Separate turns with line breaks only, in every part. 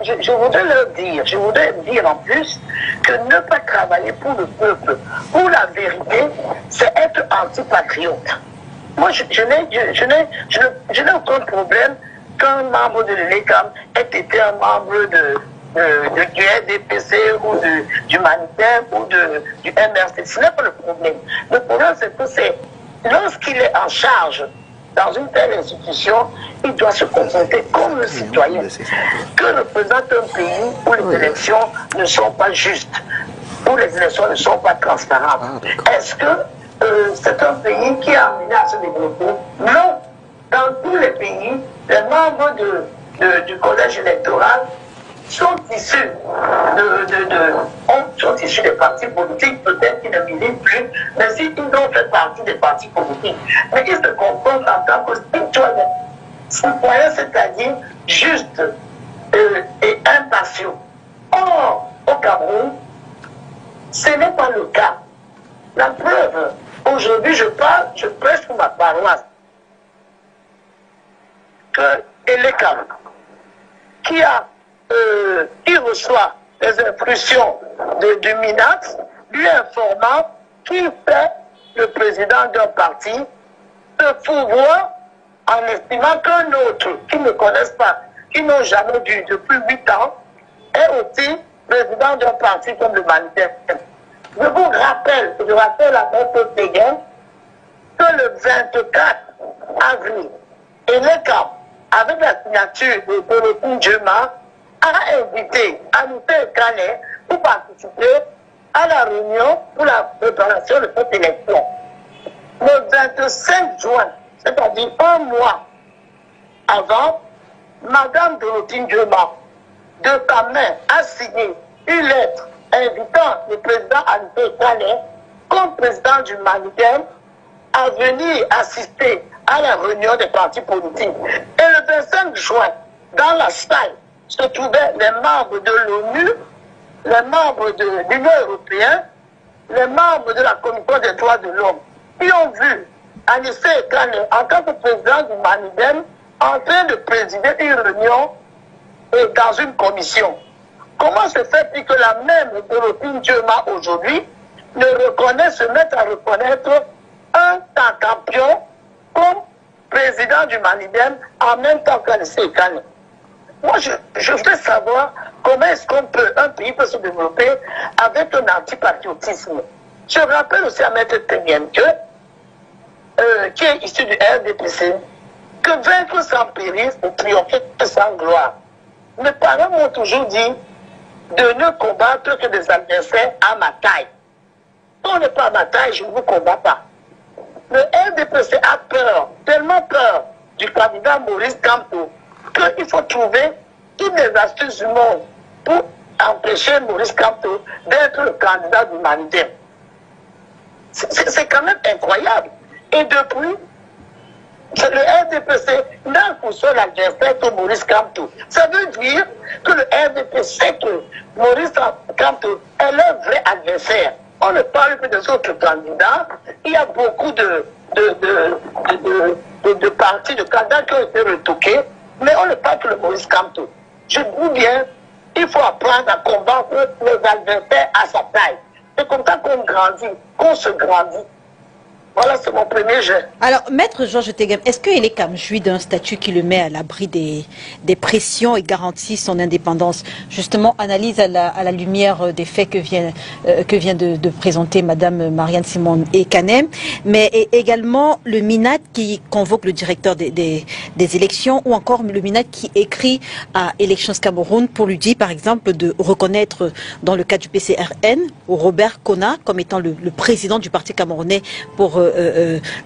je voudrais dire en plus que ne pas travailler pour le peuple, pour la vérité, c'est être antipatriote. Moi, je n'ai aucun problème qu'un membre de l'ELECAM ait été un membre du RDPC ou de l'Humanitaire ou du MRC. Ce n'est pas le problème. Le problème, c'est que c'est lorsqu'il est en charge dans une telle institution, il doit se comporter comme le citoyen. Que représente un pays où les élections ne sont pas justes, où les élections ne sont pas transparentes. Est-ce que c'est un pays qui a amené à se développer? Non. Dans tous les pays, les membres du collège électoral sont issus sont issus des partis politiques, peut-être qu'ils ne militent plus, mais s'ils ont fait partie des partis politiques. Mais ils se comportent en tant que citoyens. Citoyens, c'est-à-dire juste et impatients. Or, au Cameroun, ce n'est pas le cas. La preuve, aujourd'hui, je prêche pour ma paroisse que l'ELECAM, qui reçoit les instructions du MINAT, lui informant qu'il fait le président d'un parti de pouvoir, en estimant qu'un autre qui ne connaissent pas, qui n'ont jamais vu depuis 8 ans, est aussi président d'un parti comme le Manifeste. Je vous rappelle, je rappelle à notre Péguin, que le 24 avril, l'ELECAM, avec la signature de Dorothée Djema, a invité Anouté Kane pour participer à la réunion pour la préparation de cette élection. Le 25 juin, c'est-à-dire un mois avant, Madame Dorothée Djema, de sa main, a signé une lettre invitant le président Anouté Kane, comme président du Manigem, à venir assister à la réunion des partis politiques. Et le 25 juin, dans la salle, se trouvaient les membres de l'ONU, les membres de l'Union européenne, les membres de la Commission des droits de l'homme, qui ont vu Anissé Kane, en tant que président du Manigem, en train de présider une réunion dans une commission. Comment se fait-il que la même Dorothée Djema aujourd'hui se mette à reconnaître un campion comme président du Manigem en même temps qu'Anissé Kane? Moi, je voudrais savoir comment est-ce un pays peut se développer avec un antipatriotisme. Je rappelle aussi à Maître Tengen qui est issu du RDPC, que vaincre sans péril ou triompher sans gloire. Mes parents m'ont toujours dit de ne combattre que des adversaires à ma taille. Si on n'est pas à ma taille, je ne vous combats pas. Le RDPC a peur, tellement peur du candidat Maurice Kamto, qu'il faut trouver toutes les astuces du monde pour empêcher Maurice Kamto d'être le candidat du Manigem. C'est quand même incroyable. Et depuis, le RDPC n'a pour seul adversaire que Maurice Kamto. Ça veut dire que le RDPC sait que Maurice Kamto est leur vrai adversaire. On ne parle que des autres candidats. Il y a beaucoup de partis, de candidats qui ont été retoqués. Mais on ne parle que de Maurice Kamto. Je dis bien, il faut apprendre à combattre les adversaires à sa taille. C'est comme ça qu'on grandit, qu'on se grandit. Voilà, c'est mon premier jet.
Alors, Maître Georges Tegem, est-ce que l'ELECAM jouit d'un statut qui le met à l'abri des pressions et garantit son indépendance? Justement, analyse à la lumière des faits que vient de présenter Madame Marianne Simon et Kanem, mais également le MINAT qui convoque le directeur des élections, ou encore le MINAT qui écrit à Elections Cameroun pour lui dire, par exemple, de reconnaître, dans le cas du PCRN, Robert Kona comme étant le président du parti camerounais pour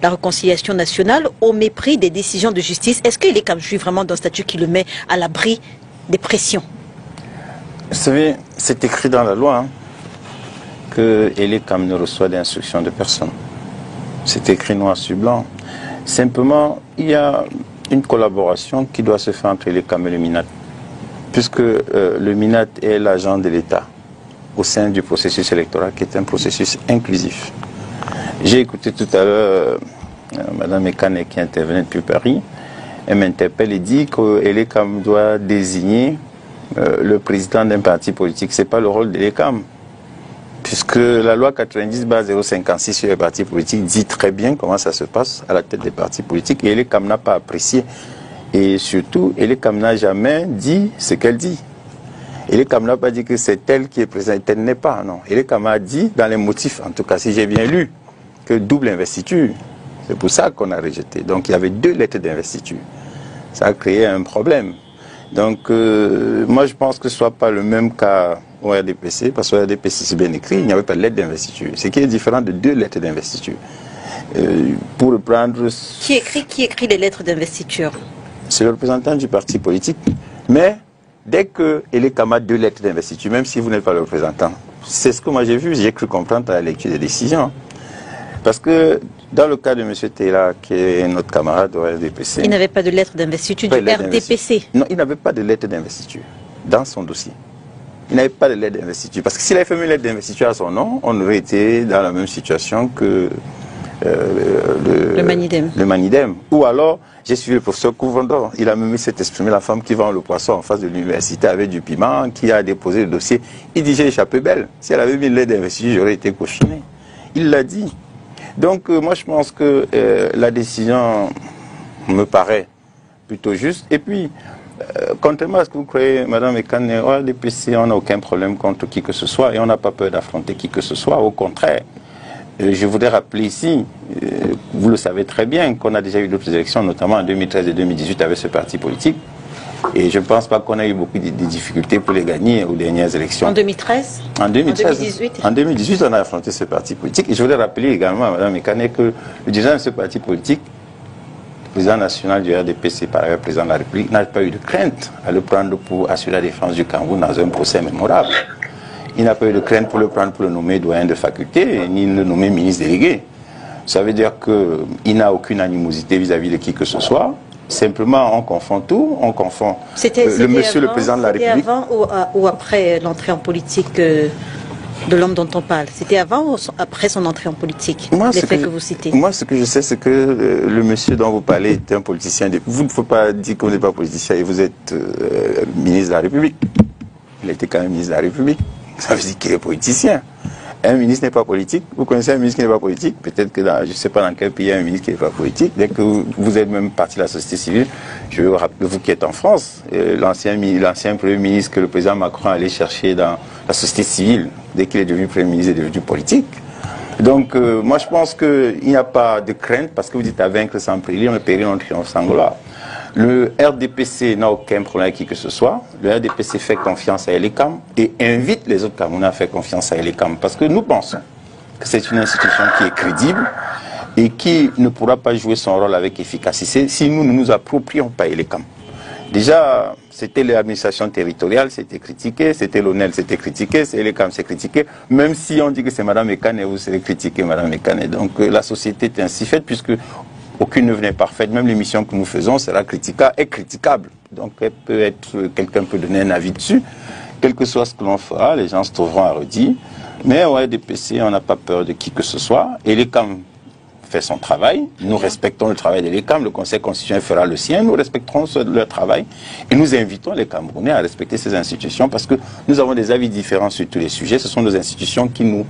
la réconciliation nationale, au mépris des décisions de justice. Est-ce que l'ELECAM jouit vraiment d'un statut qui le met à l'abri des pressions?
Vous savez, c'est écrit dans la loi que l'ELECAM ne reçoit d'instructions de personne. C'est écrit noir sur blanc. Simplement, il y a une collaboration qui doit se faire entre l'ELECAM et le MINAT, puisque le MINAT est l'agent de l'État au sein du processus électoral, qui est un processus inclusif. J'ai écouté tout à l'heure Mme Ekane qui intervenait depuis Paris. Elle m'interpelle et dit que l'ELECAM doit désigner le président d'un parti politique. Ce n'est pas le rôle de l'ECAM. Puisque la loi 90/056 sur les partis politiques dit très bien comment ça se passe à la tête des partis politiques. Et l'ECAM n'a pas apprécié. Et surtout, l'ECAM n'a jamais dit ce qu'elle dit. l'ECAM n'a pas dit que c'est elle qui est présente, elle n'est pas, non. l'ECAM a dit, dans les motifs, en tout cas si j'ai bien lu, que double investiture. C'est pour ça qu'on a rejeté. Donc il y avait 2 lettres d'investiture. Ça a créé un problème. Donc moi je pense que ce ne soit pas le même cas au RDPC, parce qu'au RDPC c'est bien écrit, il n'y avait pas de lettre d'investiture. Ce qui est différent de 2 lettres d'investiture. Pour reprendre...
Qui écrit les lettres d'investiture?
C'est le représentant du parti politique. Mais dès que l'ECAM a 2 lettres d'investiture, même si vous n'êtes pas le représentant, c'est ce que moi j'ai vu, j'ai cru comprendre à la lecture des décisions. Parce que dans le cas de M. Taylor, qui est notre camarade au RDPC...
Il n'avait pas de lettre d'investiture du RDPC.
Non, il n'avait pas de lettre d'investiture dans son dossier. Il n'avait pas de lettre d'investiture. Parce que s'il avait fait une lettre d'investiture à son nom, on aurait été dans la même situation que le
Manidem.
Le Manidem. Ou alors, j'ai suivi le professeur Couvendor. Il a même s'est exprimé, la femme qui vend le poisson en face de l'université avec du piment, qui a déposé le dossier. Il dit, j'ai échappé belle. Si elle avait mis une lettre d'investiture, j'aurais été cautionné. Il l'a dit. Donc, moi, je pense que la décision me paraît plutôt juste. Et puis, contrairement à ce que vous croyez, Mme Ekane, au RDPC, on n'a aucun problème contre qui que ce soit et on n'a pas peur d'affronter qui que ce soit. Au contraire, je voudrais rappeler ici, vous le savez très bien, qu'on a déjà eu d'autres élections, notamment en 2013 et 2018 avec ce parti politique. Et je ne pense pas qu'on a eu beaucoup de difficultés pour les gagner aux dernières élections.
En 2013
En 2013.
En 2018
En 2018, on a affronté ce parti politique. Et je voudrais rappeler également à Mme Ekane que le dirigeant de ce parti politique, le président national du RDPC, par ailleurs président de la République, n'a pas eu de crainte à le prendre pour assurer la défense du Cameroun dans un procès mémorable. Il n'a pas eu de crainte pour le prendre pour le nommer doyen de faculté, ni le nommer ministre délégué. Ça veut dire qu'il n'a aucune animosité vis-à-vis de qui que ce soit. Simplement, on confond tout, on confond le monsieur, le président de la République.
C'était avant ou après l'entrée en politique de l'homme dont on parle? C'était avant ou après son entrée en politique, les faits que vous citez?
Moi, ce que je sais, c'est que le monsieur dont vous parlez était un politicien. Vous ne faut pas dire que vous n'êtes pas politicien et vous êtes ministre de la République. Il était quand même ministre de la République. Ça veut dire qu'il est politicien. Un ministre n'est pas politique. Vous connaissez un ministre qui n'est pas politique? Peut-être que je ne sais pas dans quel pays il y a un ministre qui n'est pas politique. Dès que vous êtes même parti de la société civile, je vais vous rappeler, vous qui êtes en France, l'ancien Premier ministre que le président Macron allait chercher dans la société civile, dès qu'il est devenu Premier ministre, il est devenu politique. Donc, moi je pense qu'il n'y a pas de crainte, parce que vous dites à vaincre sans péril, on périt en triomphe sans gloire. Le RDPC n'a aucun problème avec qui que ce soit. Le RDPC fait confiance à l'ECAM et invite les autres Camerounais à faire confiance à l'ECAM. Parce que nous pensons que c'est une institution qui est crédible et qui ne pourra pas jouer son rôle avec efficacité si nous ne nous approprions pas l'ECAM. Déjà, c'était l'administration territoriale, c'était critiqué, c'était l'ONEL, c'était critiqué, c'est l'ECAM, c'est critiqué. Même si on dit que c'est Mme Ekane, vous serez critiqué, Mme Ekane. Donc la société est ainsi faite puisque aucune œuvre n'est parfaite, même l'émission que nous faisons sera critiquable. Donc quelqu'un peut donner un avis dessus. Quel que soit ce que l'on fera, les gens se trouveront à redire. Mais au RDPC, on n'a pas peur de qui que ce soit. Et l'ECAM fait son travail. Nous respectons le travail de l'ECAM. Le Conseil constitutionnel fera le sien. Nous respecterons leur travail. Et nous invitons les Camerounais à respecter ces institutions parce que nous avons des avis différents sur tous les sujets. Ce sont nos institutions qui nous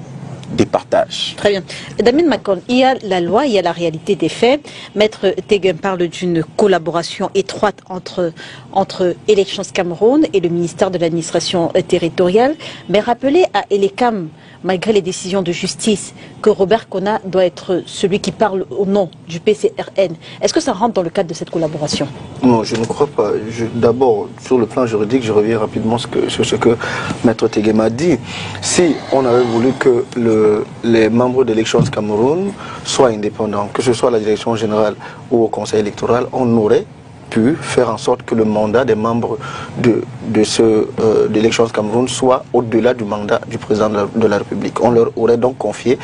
départage.
Très bien. Damien Macon, il y a la loi, il y a la réalité des faits. Maître Teguem parle d'une collaboration étroite entre Elections Cameroun et le ministère de l'administration territoriale. Mais rappelez à l'ECAM, malgré les décisions de justice, que Robert Kona doit être celui qui parle au nom du PCRN. Est-ce que ça rentre dans le cadre de cette collaboration?
Non, je ne crois pas. D'abord, sur le plan juridique, je reviens rapidement sur ce que Maître Teguem a dit. Si on avait voulu que les membres d'Elections Cameroun soient indépendants, que ce soit à la direction générale ou au conseil électoral, on aurait pu faire en sorte que le mandat des membres d'Elections Cameroun soit au-delà du mandat du président de la République. On leur aurait donc conféré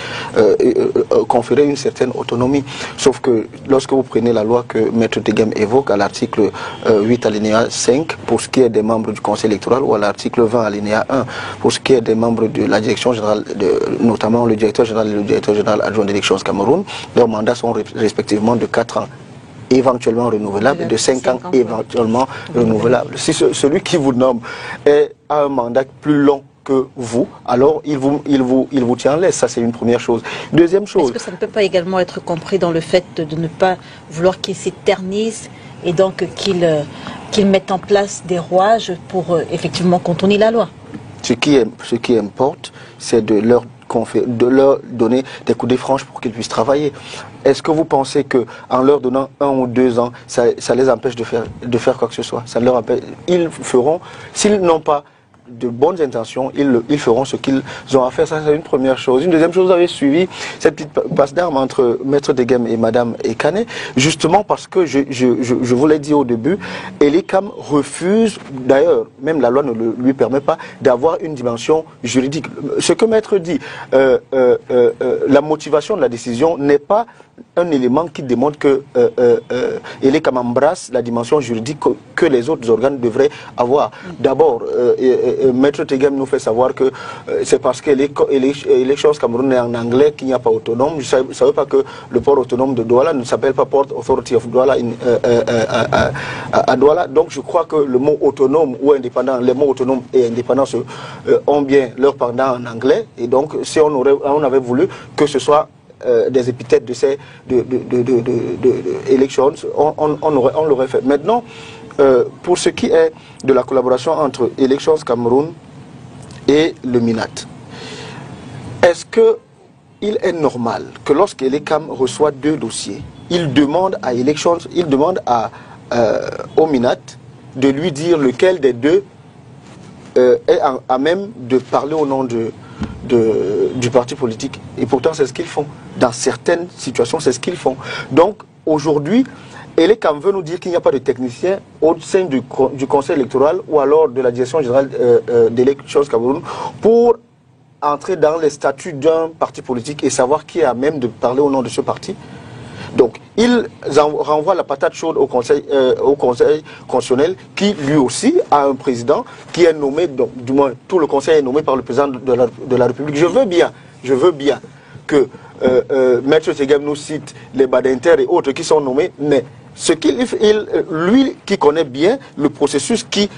une certaine autonomie. Sauf que lorsque vous prenez la loi que Maître Teguem évoque à l'article 8 alinéa 5 pour ce qui est des membres du conseil électoral ou à l'article 20 alinéa 1 pour ce qui est des membres de la direction générale, notamment le directeur général et le directeur général adjoint d'Elections Cameroun, leurs mandats sont respectivement de 4 ans éventuellement renouvelable, de 5 ans éventuellement renouvelable. Si celui qui vous nomme a un mandat plus long que vous, alors il vous tient en laisse. Ça, c'est une première chose. Deuxième chose...
Est-ce que ça ne peut pas également être compris dans le fait de ne pas vouloir qu'il s'éternise et donc qu'il mette en place des rouages pour effectivement contourner la loi?
Ce qui importe, c'est de leur donner des coups de franche pour qu'ils puissent travailler. Est-ce que vous pensez qu'en leur donnant 1 ou 2 ans, ça les empêche de faire quoi que ce soit? Ça leur empêche. Ils feront, s'ils n'ont pas de bonnes intentions, ils feront ce qu'ils ont à faire. Ça, c'est une première chose. Une deuxième chose, vous avez suivi cette petite passe d'armes entre Maître Degem et Madame Ekane, justement parce que, je vous l'ai dit au début, Elikam refuse, d'ailleurs, même la loi ne lui permet pas d'avoir une dimension juridique. Ce que Maître dit, la motivation de la décision n'est pas un élément qui démontre que Elikam embrasse la dimension juridique que les autres organes devraient avoir. D'abord, Maître Degem nous fait savoir que c'est parce que l'élection Cameroun est en anglais qu'il n'y a pas autonome. Je ne savais pas que le port autonome de Douala ne s'appelle pas Port Authority of Douala à Douala. Donc je crois que le mot autonome ou indépendant, les mots autonome et indépendant ont bien leur pendant en anglais. Et donc si on avait voulu que ce soit des épithètes de ces élections, on l'aurait fait. Maintenant, pour ce qui est de la collaboration entre Elections Cameroun et le MINAT, est-ce qu'il est normal que lorsqu'Elecam reçoit 2 dossiers, il demande au MINAT de lui dire lequel des 2 est à même de parler au nom du parti politique? Et pourtant, c'est ce qu'ils font. Dans certaines situations, c'est ce qu'ils font. Donc, aujourd'hui, Elecam veut nous dire qu'il n'y a pas de technicien au sein du Conseil électoral ou alors de la Direction générale d'élections Cameroun pour entrer dans les statuts d'un parti politique et savoir qui est à même de parler au nom de ce parti. Donc, il renvoie la patate chaude au Conseil constitutionnel qui, lui aussi, a un président qui est nommé, donc, du moins, tout le Conseil est nommé par le président de la République. Je veux bien que Maître Degem nous cite les Badinter et autres qui sont nommés, mais lui qui connaît bien le processus qui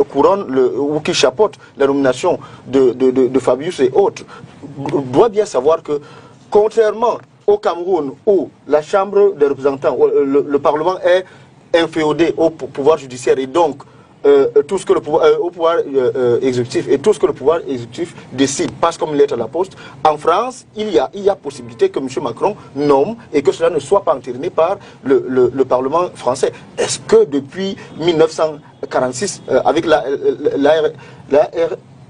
couronne ou qui chapeaute la nomination de Fabius et autres, doit bien savoir que, contrairement au Cameroun où la Chambre des représentants, le Parlement est inféodé au pouvoir judiciaire et donc tout ce que le pouvoir, au pouvoir exécutif et tout ce que le pouvoir exécutif décide passe comme une lettre à la poste. En France, il y a possibilité que M. Macron nomme et que cela ne soit pas entériné par le Parlement français. Est-ce que depuis 1946, avec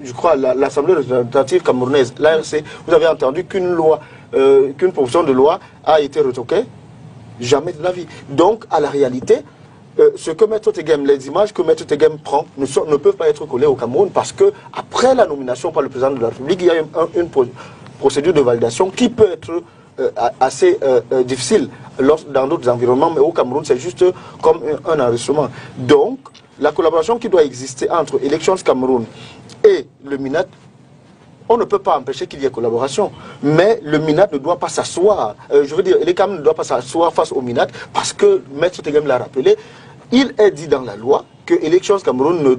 je crois l'Assemblée représentative camerounaise, l'ARC, vous avez entendu qu'une proposition de loi a été retoquée? Jamais de la vie. Donc, à la réalité, ce que Maître Degem, les images que Maître Degem prend ne peuvent pas être collées au Cameroun parce que après la nomination par le président de la République, il y a une procédure de validation qui peut être assez difficile dans d'autres environnements, mais au Cameroun, c'est juste comme un enregistrement. Donc, la collaboration qui doit exister entre Elections Cameroun et le MINAT, on ne peut pas empêcher qu'il y ait collaboration. Mais le MINAT ne doit pas s'asseoir. Je veux dire, Elecam ne doit pas s'asseoir face au MINAT parce que, Maître Degem l'a rappelé, il est dit dans la loi que Elections Cameroun ne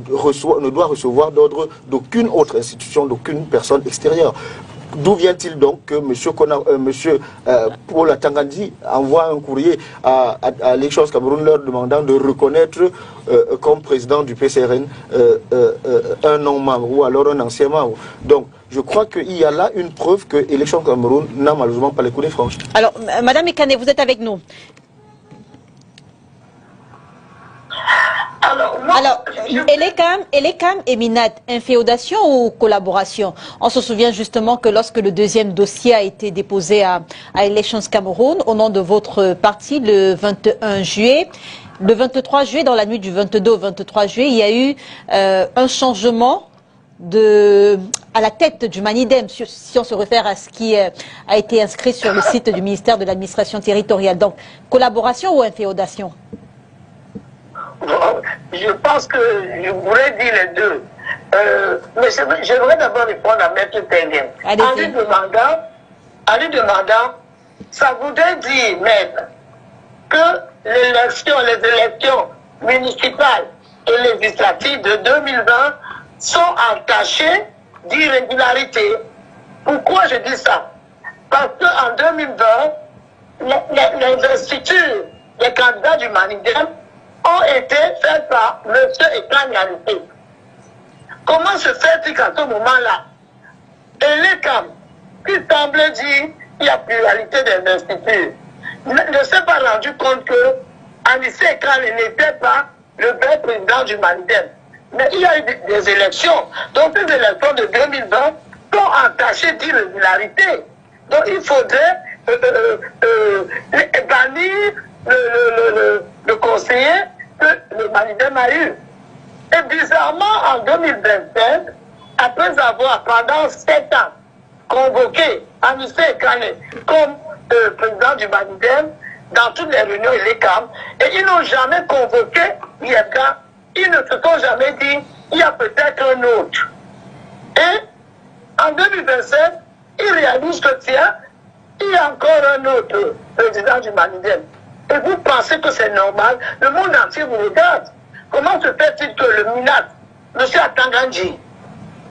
doit recevoir d'ordre d'aucune autre institution, d'aucune personne extérieure. D'où vient-il donc que M. Paul Atangandi envoie un courrier à Elections Cameroun leur demandant de reconnaître comme président du PCRN un non-membre ou alors un ancien membre? Donc, je crois qu'il y a là une preuve que Elections Cameroun n'a malheureusement pas les coups de franche.
Alors, Madame Ekane, vous êtes avec nous. Alors, Elecam et MINAT, inféodation ou collaboration? On se souvient justement que lorsque le 2e dossier a été déposé à Elections Cameroun, au nom de votre parti, le 21 juillet, le 23 juillet, dans la nuit du 22 au 23 juillet, il y a eu un changement à la tête du Manidem, si on se réfère à ce qui a été inscrit sur le site du ministère de l'administration territoriale. Donc, collaboration ou inféodation?
Je pense que je pourrais dire les deux. Mais j'aimerais d'abord répondre à Maître Degem. En lui demandant, ça voudrait dire, Maître, que les élections municipales et législatives de 2020 sont entachées d'irrégularités. Pourquoi je dis ça? Parce qu'en 2020, les instituts des candidats du Manidem ont été faits par M. Ekanyalité. Comment se fait-il qu'à ce moment-là, Elekam, qui semblait dire qu'il y a pluralité des instituts, ne s'est pas rendu compte que Anissé Ekane n'était pas le vrai président du Manidem. Mais il y a eu des élections. Donc ces élections de 2020 sont entachées d'irrégularité. Donc il faudrait bannir le conseiller que le Manidem a eu. Et bizarrement, en 2025, après avoir pendant 7 ans convoqué Anissé Ekane comme président du Manidem dans toutes les réunions Elekam, et ils n'ont jamais convoqué Yebga, ils ne se sont jamais dit il y a peut-être un autre. Et en 2027, ils réalisent que tiens, il y a encore un autre président du Manidem. Et vous pensez que c'est normal? Le monde entier vous regarde. Comment se fait-il que le MINAT, M. Atangandji,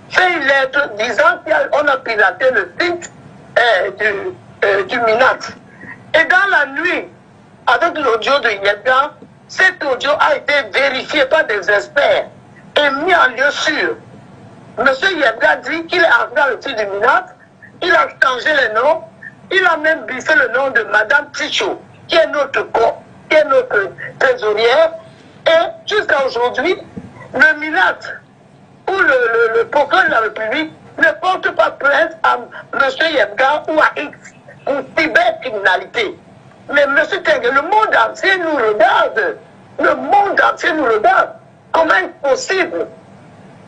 fait une lettre disant qu'on a piraté le site du MINAT? Et dans la nuit, avec l'audio de Yebga, cet audio a été vérifié par des experts et mis en lieu sûr. M. Yebga dit qu'il est entré dans le site du MINAT, il a changé les noms, il a même biffé le nom de Mme Ticho, qui est notre trésorière. Et jusqu'à aujourd'hui, le MINAT ou le procureur de la République ne porte pas plainte à M. Yebga ou à X pour cybercriminalité. Mais M. Tengue, le monde entier nous regarde. Le monde entier nous regarde. Comment est-ce possible?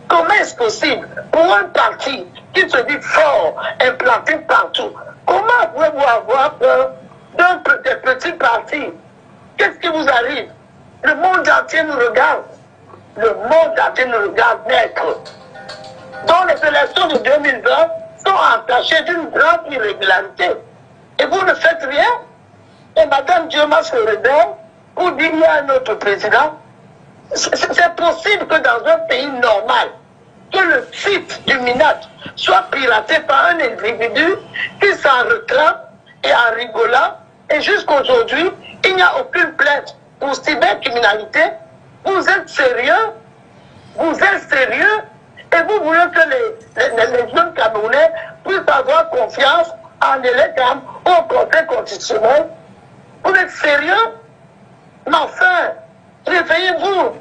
Comment est-ce possible pour un parti qui se dit fort, implanté partout? Comment pouvez-vous avoir peur des petits partis? Qu'est-ce qui vous arrive? Le monde entier nous regarde. Le monde entier nous regarde naître. Donc les élections de 2020 sont entachées d'une grande irrégularité. Et vous ne faites rien. Et Mme Dioma se réveille pour dire qu'il y a un autre président. C'est possible que dans un pays normal, que le site du MINAT soit piraté par un individu qui s'en réclame et en rigolant. Et jusqu'aujourd'hui, il n'y a aucune plainte pour cybercriminalité. Vous êtes sérieux? Vous êtes sérieux? Et vous voulez que les jeunes Camerounais puissent avoir confiance en Elekam ou au Conseil constitutionnel? Vous êtes sérieux? Mais enfin, réveillez-vous.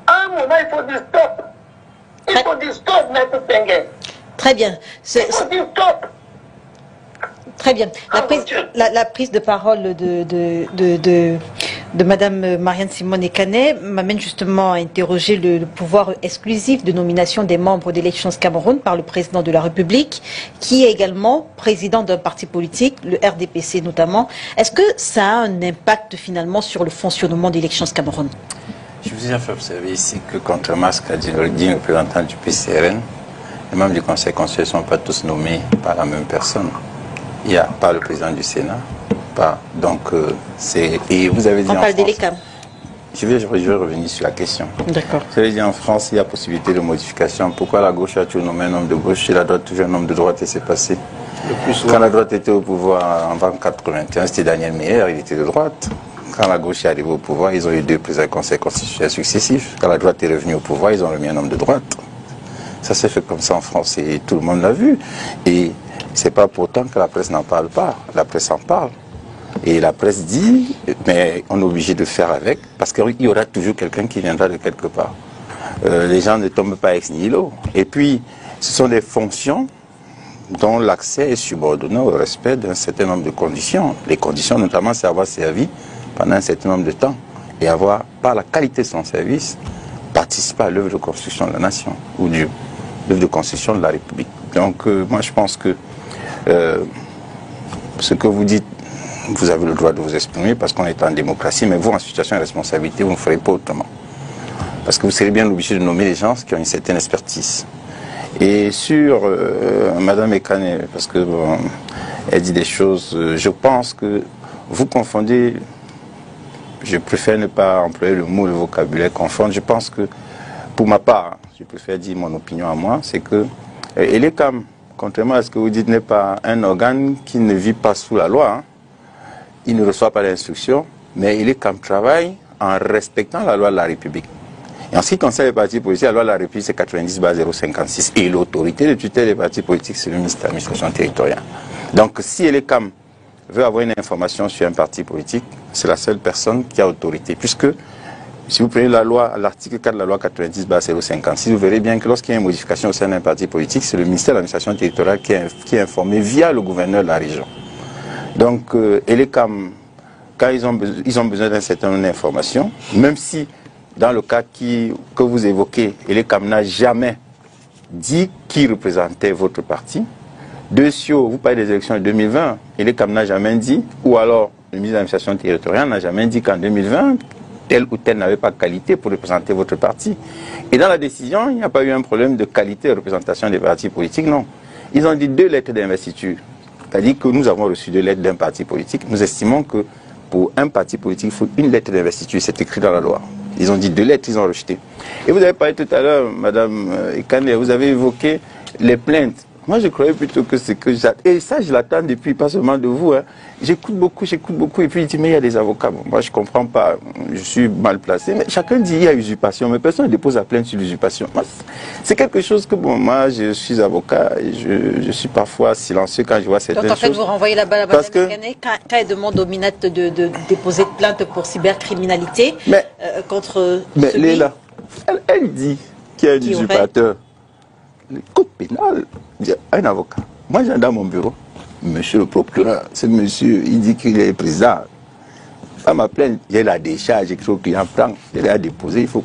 À un moment, il faut dire stop. Il faut dire stop, M. Tengue.
Très bien.
Il faut dire stop.
Très bien. La prise de parole de Mme Marianne Simone Ekane m'amène justement à interroger le pouvoir exclusif de nomination des membres d'Elections Cameroun par le président de la République, qui est également président d'un parti politique, le RDPC notamment. Est-ce que ça a un impact finalement sur le fonctionnement d'Elections Cameroun?
Je vous ai fait observer ici que, contrairement à ce qu'a dit le représentant du PCRN, les membres du Conseil constitutionnel ne sont pas tous nommés par la même personne. Il y a pas le président du Sénat, pas. Donc, c'est. Et vous avez dit.
On parle d'Elekam.
Je vais revenir sur la question.
D'accord.
Vous avez dit en France, il y a possibilité de modification. Pourquoi la gauche a toujours nommé un homme de gauche et la droite toujours un homme de droite et c'est passé? Quand la droite était au pouvoir en 1981, c'était Daniel Meyer, il était de droite. Quand la gauche est arrivée au pouvoir, ils ont eu 2 présidents du Conseil constitutionnel successifs. Quand la droite est revenue au pouvoir, ils ont remis un homme de droite. Ça s'est fait comme ça en France et tout le monde l'a vu. Et c'est pas pourtant que la presse n'en parle pas. La presse en parle. Et la presse dit, mais on est obligé de faire avec, parce qu'il y aura toujours quelqu'un qui viendra de quelque part. Les gens ne tombent pas ex nihilo. Et puis, ce sont des fonctions dont l'accès est subordonné au respect d'un certain nombre de conditions. Les conditions, notamment, c'est avoir servi pendant un certain nombre de temps et avoir, par la qualité de son service, participé à l'œuvre de construction de la nation ou de l'œuvre de construction de la République. Donc, moi, je pense que ce que vous dites, vous avez le droit de vous exprimer parce qu'on est en démocratie, mais vous, en situation de responsabilité, vous ne ferez pas autrement. Parce que vous serez bien obligé de nommer les gens qui ont une certaine expertise. Et sur Mme Ekane, parce que elle dit des choses, je pense que vous confondez je préfère ne pas employer le mot, le vocabulaire confondre. Je pense que, pour ma part, je préfère dire mon opinion à moi, c'est que ELECAM, contrairement à ce que vous dites, n'est pas un organe qui ne vit pas sous la loi. Hein. Il ne reçoit pas d'instructions, mais ELECAM travaille en respectant la loi de la République. Et en ce qui concerne les partis politiques, la loi de la République, c'est 90/056. Et l'autorité de tutelle des partis politiques, c'est le ministère de l'administration territoriale. Donc, si ELECAM veut avoir une information sur un parti politique, c'est la seule personne qui a autorité. Puisque, si vous prenez la loi, l'article 4 de la loi 90/056, vous verrez bien que lorsqu'il y a une modification au sein d'un parti politique, c'est le ministère de l'administration territoriale qui est informé via le gouverneur de la région. Donc, ELECAM, quand ils ont besoin d'un certain nombre d'informations, même si, dans le cas que vous évoquez, ELECAM n'a jamais dit qui représentait votre parti. Vous parlez des élections de 2020, ELECAM n'a jamais dit, ou alors le ministre de l'administration territoriale n'a jamais dit qu'en 2020, tel ou tel n'avait pas qualité pour représenter votre parti. Et dans la décision, il n'y a pas eu un problème de qualité de représentation des partis politiques, non. Ils ont dit 2 lettres d'investiture. C'est-à-dire que nous avons reçu 2 lettres d'un parti politique. Nous estimons que pour un parti politique, il faut 1 lettre d'investiture. C'est écrit dans la loi. Ils ont dit 2 lettres, ils ont rejeté. Et vous avez parlé tout à l'heure, Madame Ekane, vous avez évoqué les plaintes. Moi, je croyais plutôt que c'est que j'attends. Et ça, je l'attends depuis, pas seulement de vous. Hein. J'écoute beaucoup. Et puis, il dit, mais il y a des avocats. Bon, moi, je ne comprends pas. Je suis mal placé. Mais chacun dit, il y a usurpation. Mais personne ne dépose la plainte sur l'usurpation. C'est quelque chose que, bon, moi, je suis avocat et je suis parfois silencieux quand je vois certaines choses. Donc, en fait,
vous renvoyez la balle à Mme Ekane quand elle demande au MINAT de déposer plainte pour cybercriminalité contre
mais
celui...
Léla, elle dit qu'il y a un usurpateur. Le code pénal, un avocat. Moi, j'ai dans mon bureau, monsieur le procureur, ce monsieur, il dit qu'il est président. Pas ma plainte, j'ai la décharge, j'ai quelque qu'il en prend, il a déposé, il faut.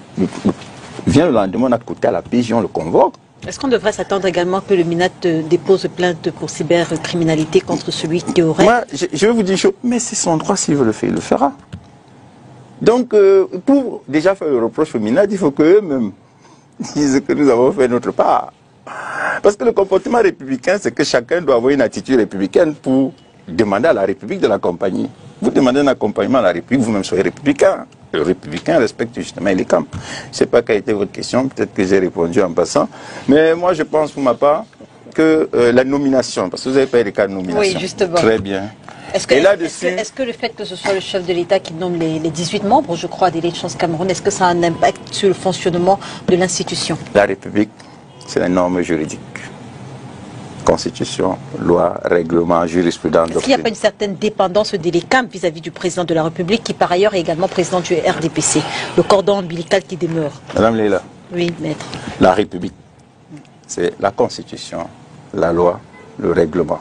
Vient le lendemain, on a côté à la PJ, on le convoque.
Est-ce qu'on devrait s'attendre également que le MINAT dépose plainte pour cybercriminalité contre celui qui aurait...
Moi, je vais vous dire une chose, mais c'est son droit, s'il veut le faire, il le fera. Donc, pour déjà faire le reproche au MINAT, il faut qu'eux-mêmes disent que nous avons fait notre part. Parce que le comportement républicain, c'est que chacun doit avoir une attitude républicaine pour demander à la République de l'accompagner. Vous demandez un accompagnement à la République, vous-même soyez républicain. Le républicain respecte justement ELECAM. Je ne sais pas quelle était votre question, peut-être que j'ai répondu en passant. Mais moi, je pense pour ma part que la nomination, parce que vous avez pas les cas de nomination.
Oui, justement.
Très bien.
Est-ce que le fait que ce soit le chef de l'État qui nomme les 18 membres, je crois, des Chance Cameroun, est-ce que ça a un impact sur le fonctionnement de l'institution?
La République, c'est la norme juridique. Constitution, loi, règlement, jurisprudence.
Est-ce qu'il n'y a pas une certaine dépendance de l'ELECAM vis-à-vis du président de la République, qui par ailleurs est également président du RDPC, le cordon ombilical qui demeure?
Madame Léla.
Oui, maître.
La République, c'est la Constitution, la loi, le règlement.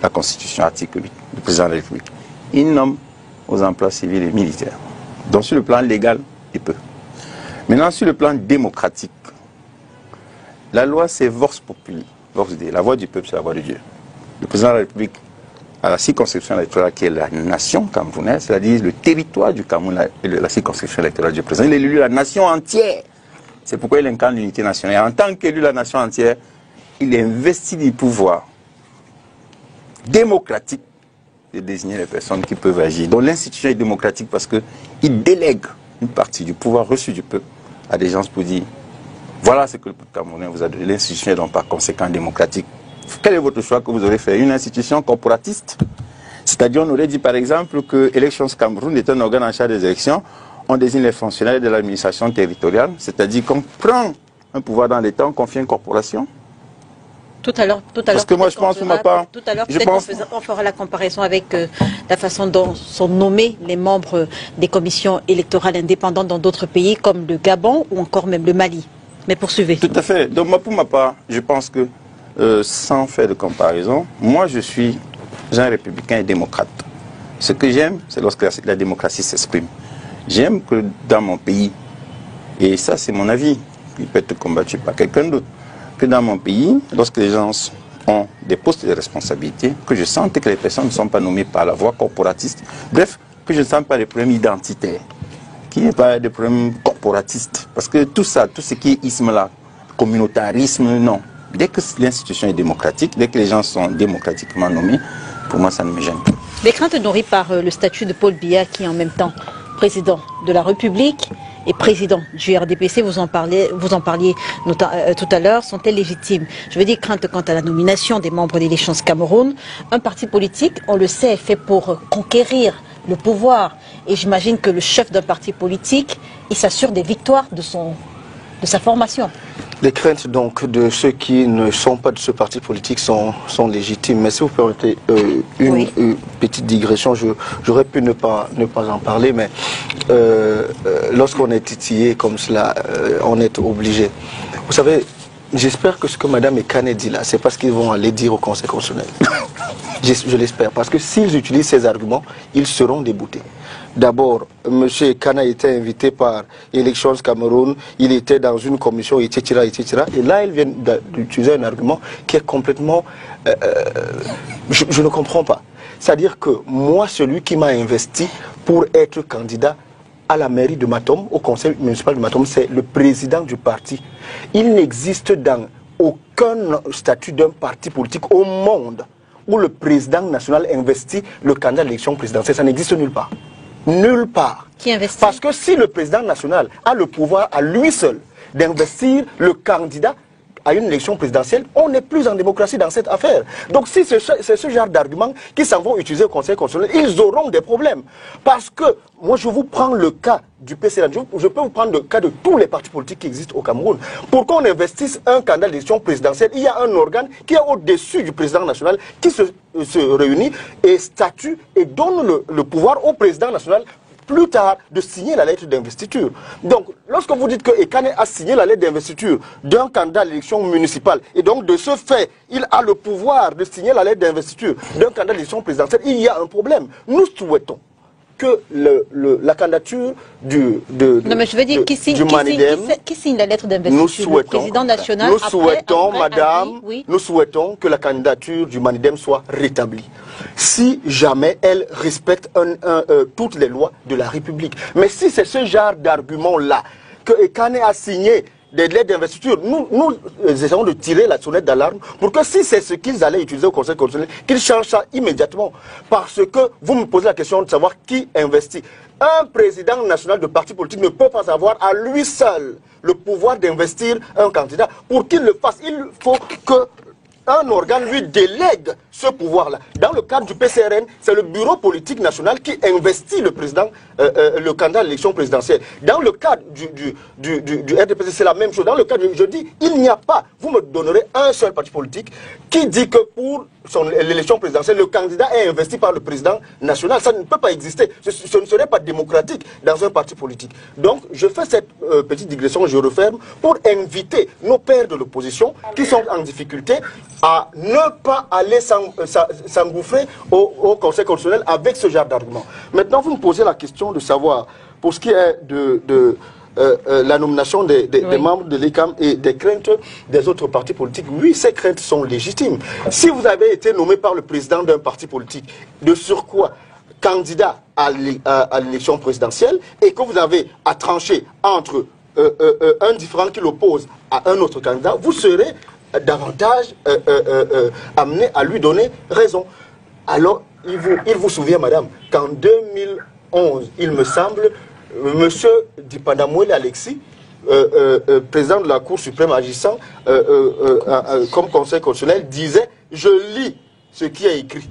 La Constitution, article 8, le président de la République. Il nomme aux emplois civils et militaires. Donc sur le plan légal, il peut. Maintenant, sur le plan démocratique, la loi, c'est Vox Populi. La voix du peuple, c'est la voix de Dieu. Le président de la République a la circonscription électorale qui est la nation camerounaise, c'est-à-dire le territoire du Cameroun, la circonscription électorale du président. Il est élu la nation entière. C'est pourquoi il incarne l'unité nationale. Et en tant qu'élu la nation entière, il est investi du pouvoir démocratique de désigner les personnes qui peuvent agir. Donc l'institution est démocratique parce qu'il délègue une partie du pouvoir reçu du peuple à des gens pour dire voilà ce que le peuple camerounais vous a donné. L'institution est donc par conséquent démocratique. Quel est votre choix que vous aurez fait? Une institution corporatiste? C'est-à-dire, on aurait dit par exemple que Elections Cameroun est un organe en charge des élections. On désigne les fonctionnaires de l'administration territoriale, c'est-à-dire qu'on prend un pouvoir dans l'État, on confie à une corporation.
Tout à l'heure,
parce que moi je pense, pour ma part,
tout à l'heure, on fera la comparaison avec la façon dont sont nommés les membres des commissions électorales indépendantes dans d'autres pays comme le Gabon ou encore même le Mali. Mais poursuivez. Tout
à fait. Donc moi, pour ma part, je pense que, sans faire de comparaison, moi je suis un républicain et démocrate. Ce que j'aime, c'est lorsque la démocratie s'exprime. J'aime que dans mon pays, et ça c'est mon avis, il peut être combattu par quelqu'un d'autre, que dans mon pays, lorsque les gens ont des postes de responsabilité, que je sente que les personnes ne sont pas nommées par la voie corporatiste, bref, que je ne sens pas les problèmes identitaires, qu'il n'y ait pas de problèmes corporatistes. Parce que tout ça, tout ce qui est isme-là, communautarisme, non. Dès que l'institution est démocratique, dès que les gens sont démocratiquement nommés, pour moi, ça ne me gêne pas.
Les craintes nourries par le statut de Paul Biya qui, en même temps, président de la République et président du RDPC, vous en parliez tout à l'heure, sont-elles légitimes? Je veux dire, crainte quant à la nomination des membres d'Élections Cameroun. Un parti politique, on le sait, est fait pour conquérir le pouvoir. Et j'imagine que le chef d'un parti politique, il s'assure des victoires de sa formation.
Les craintes donc de ceux qui ne sont pas de ce parti politique sont légitimes. Mais si vous permettez une petite digression, j'aurais pu ne pas en parler, mais lorsqu'on est titillé comme cela, on est obligé. Vous savez, j'espère que ce que Mme Ekane dit là, c'est parce qu'ils vont aller dire au Conseil constitutionnel. Je l'espère, parce que s'ils utilisent ces arguments, ils seront déboutés. D'abord, M. Ekane a été invité par Elections Cameroun, il était dans une commission, etc., etc. Et là, ils viennent d'utiliser un argument qui est complètement... je ne comprends pas. C'est-à-dire que moi, celui qui m'a investi pour être candidat à la mairie de Matom, au conseil municipal de Matom, c'est le président du parti. Il n'existe dans aucun statut d'un parti politique au monde où le président national investit le candidat à l'élection présidentielle. Ça n'existe nulle part. Nulle part.
Qui investit?
Parce que si le président national a le pouvoir à lui seul d'investir le candidat à une élection présidentielle, on n'est plus en démocratie dans cette affaire. Donc si c'est ce genre d'arguments qui s'en vont utiliser au Conseil constitutionnel, ils auront des problèmes. Parce que, moi je vous prends le cas du PCRN, je peux vous prendre le cas de tous les partis politiques qui existent au Cameroun. Pour qu'on investisse un candidat à l'élection présidentielle, il y a un organe qui est au-dessus du président national qui se réunit et statue et donne le pouvoir au président national plus tard de signer la lettre d'investiture. Donc, lorsque vous dites que Ekane a signé la lettre d'investiture d'un candidat à l'élection municipale, et donc de ce fait, il a le pouvoir de signer la lettre d'investiture d'un candidat à l'élection présidentielle, il y a un problème. Nous souhaitons que la candidature du Manidem,
qui signe la lettre d'investiture? Le président national.
Nous souhaitons, madame, nous souhaitons que la candidature du Manidem soit rétablie. Si jamais elle respecte toutes les lois de la République. Mais si c'est ce genre d'argument-là que Ekane a signé des lettres d'investiture, nous essayons de tirer la sonnette d'alarme pour que si c'est ce qu'ils allaient utiliser au Conseil constitutionnel, qu'ils changent ça immédiatement. Parce que vous me posez la question de savoir qui investit. Un président national de parti politique ne peut pas avoir à lui seul le pouvoir d'investir un candidat. Pour qu'il le fasse, il faut que un organe lui délègue ce pouvoir-là. Dans le cadre du PCRN, c'est le bureau politique national qui investit le président, le candidat à l'élection présidentielle. Dans le cadre du RDPC, c'est la même chose. Dans le cadre, je dis, il n'y a pas, vous me donnerez un seul parti politique qui dit que pour l'élection présidentielle, le candidat est investi par le président national. Ça ne peut pas exister. Ce ne serait pas démocratique dans un parti politique. Donc, je fais cette petite digression, je referme, pour inviter nos pairs de l'opposition qui sont en difficulté à ne pas aller s'engouffrer au Conseil constitutionnel avec ce genre d'argument. Maintenant, vous me posez la question de savoir, pour ce qui est de la nomination des membres de l'ECAM et des craintes des autres partis politiques, oui, ces craintes sont légitimes. Si vous avez été nommé par le président d'un parti politique, de surcroît candidat à l'élection présidentielle, et que vous avez à trancher entre un différend qui l'oppose à un autre candidat, vous serez davantage amené à lui donner raison. Alors, il vous souvient, madame, qu'en 2011, il me semble, M. Dipadamouele Alexis, président de la Cour suprême agissant comme conseil constitutionnel, disait « Je lis ce qui est écrit.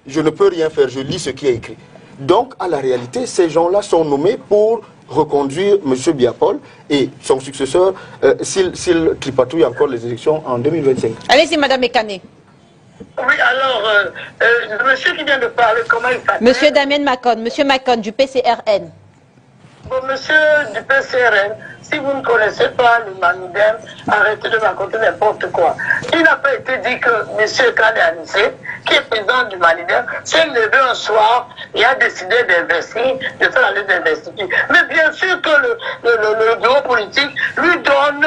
Je ne peux rien faire, je lis ce qui est écrit. » Donc, à la réalité, ces gens-là sont nommés pour reconduire M. Biapol et son successeur s'il tripatouille encore les élections en 2025.
Allez-y, Mme Ekane.
Oui, alors, monsieur qui vient de parler, comment il s'appelle?
Monsieur Damien Macon, monsieur Macon du PCRN.
Bon, monsieur du PCRN, si vous ne connaissez pas le Manidem, arrêtez de raconter n'importe quoi. Il n'a pas été dit que monsieur Kane Anissé, qui est président du Manidem, s'est levé un soir et a décidé d'investir, de faire la lettre d'investiture. Mais bien sûr que le bureau politique lui donne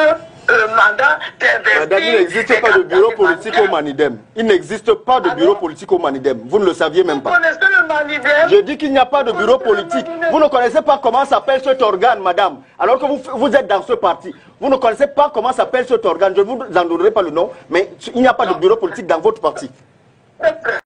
le mandat d'investir.
Madame, il n'existe pas de bureau politique au Manidem. Il n'existe pas de bureau politique au Manidem. Vous ne le saviez même pas.
Vous connaissez le Manidem?
Je dis qu'il n'y a pas de bureau politique. Vous ne connaissez pas comment s'appelle cet organe, madame. Alors que vous êtes dans ce parti. Vous ne connaissez pas comment s'appelle cet organe. Je ne vous en donnerai pas le nom, mais il n'y a pas de bureau politique dans votre parti.